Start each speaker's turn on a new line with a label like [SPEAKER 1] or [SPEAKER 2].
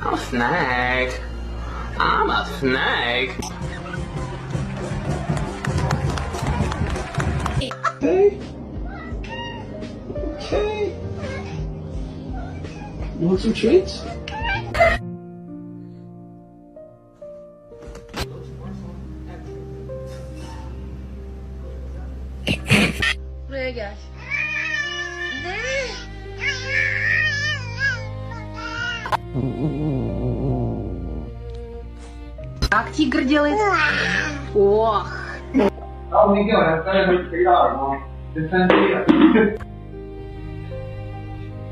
[SPEAKER 1] I'm a snake. I'm a snake.
[SPEAKER 2] Okay. Okay. You want some treats?
[SPEAKER 3] Buraya gel. Как тигр делает? Ох.
[SPEAKER 2] Oh, Miguel, that's better than $3 more. It's $10.